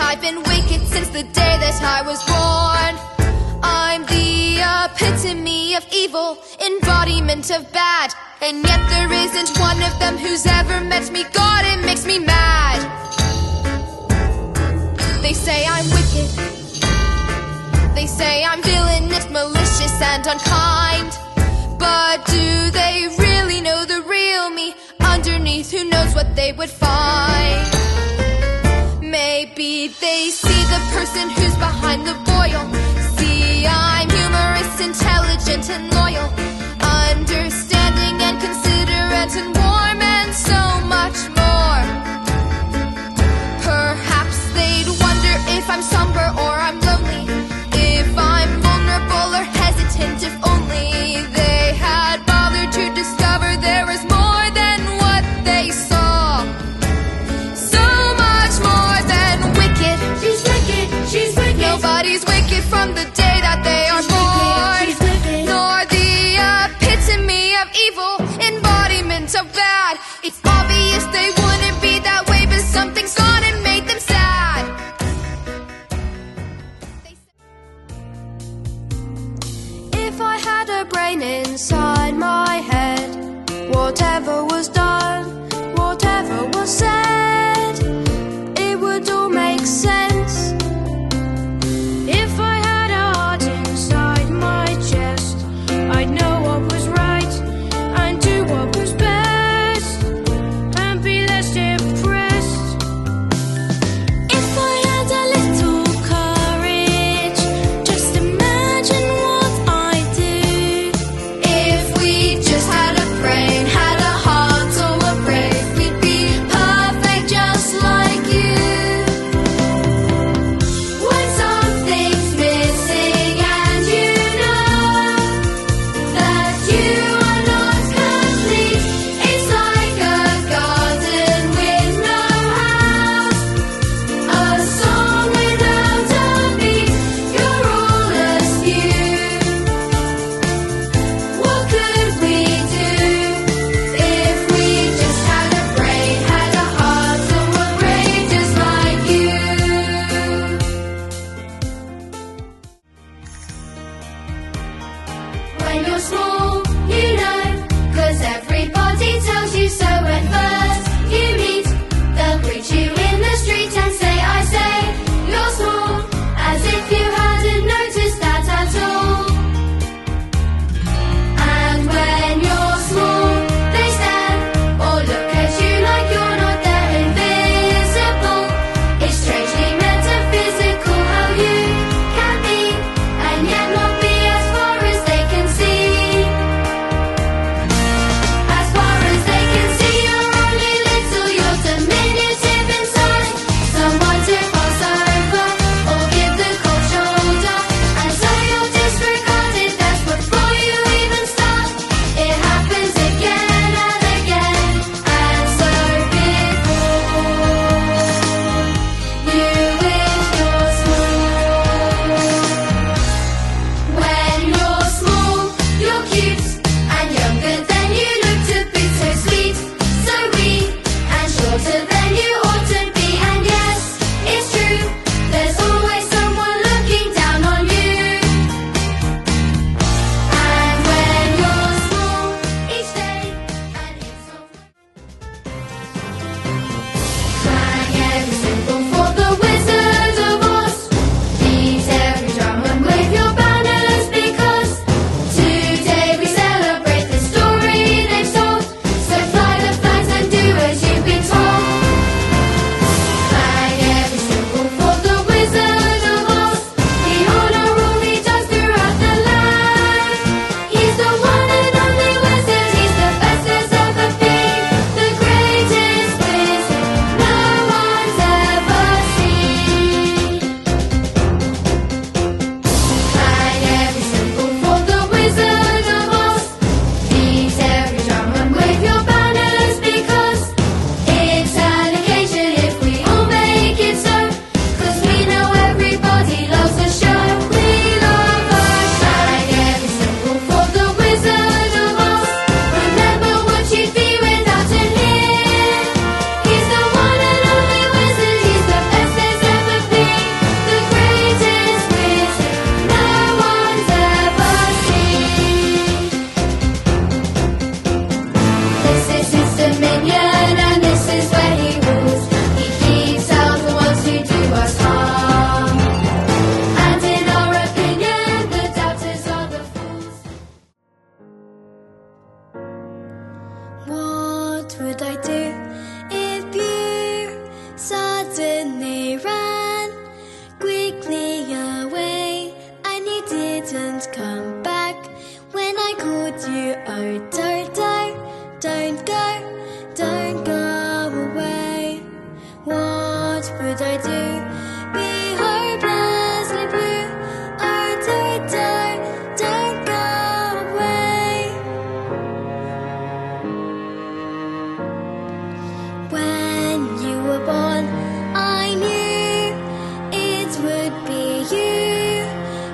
I've been wicked since the day that I was born. I'm the epitome of evil, embodiment of bad, and yet there isn't one of them who's ever met me. God, it makes me mad. They say I'm wicked. They say I'm villainous, malicious, and unkind. But do they really know the real me? Underneath, who knows what they would find? Maybe they see the person who's behind the boil. See, I'm humorous, intelligent, and loyal, understanding and considerate and warm, and so much more. Perhaps they'd wonder if I'm somber or I'm lonely, if I'm vulnerable or hesitant. If only they had bothered to discover there was more than what they saw. So much more than wicked. She's wicked, she's wicked. Nobody's wicked from the day that they are born. She's wicked. Nor the epitome of evil, embodiment of bad. It's obvious they would I do? Be hopelessly blue. Oh, Toto, don't go away. When you were born, I knew it would be you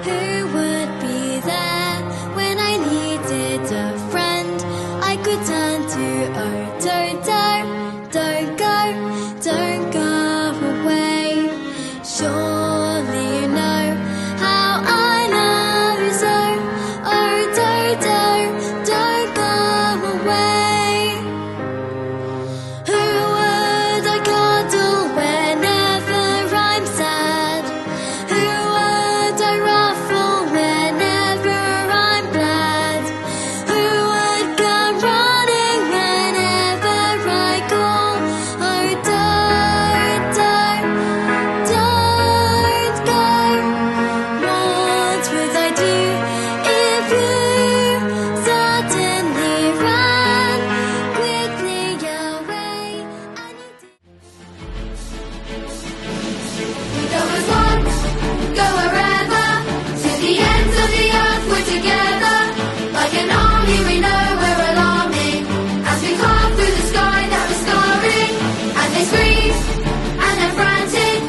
who would be there when I needed a friend I could turn to. Oh, Toto, don't go away. Surely you know how I love you so. Oh, Toto, don't go away. Who would I cuddle whenever I'm sad? Who would I ruffle whenever I'm glad? Who would come running whenever I call? Oh, Toto, don't go. What would I do if you suddenly ran quickly away and you did? Go as one, go wherever, to the ends of the earth we're together. Like an army we know we're alarming, as we carve through the sky that we're scarring. And they scream, and they're frantic,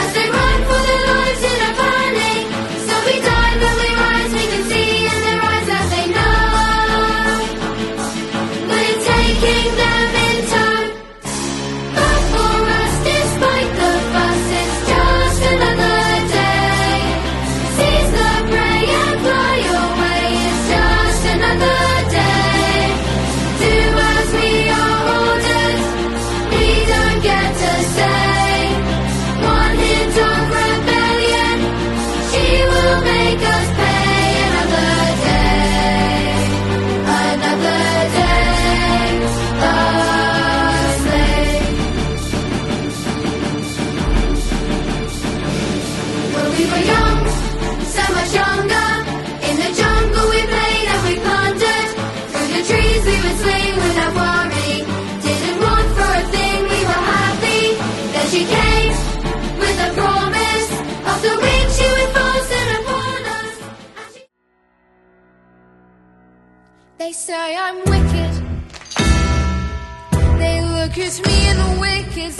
as they run for their lives in a panic. So we dive and we rise, we can see in their eyes that they know we're taking them in tow. But for us, despite the fuss, it's just another day. Seize the prey and fly away, it's just another day. Do as we are ordered, we don't get to say. One hint of rebellion, she will make us pay. Another day, a slave. When we were young, so much younger, in the jungle we played and we plundered. Through the trees we would swing without worry. Didn't want for a thing, we were happy. Then she came with a promise of the wings she would fasten upon us. And she They say I'm wicked. They look at me in the wicked.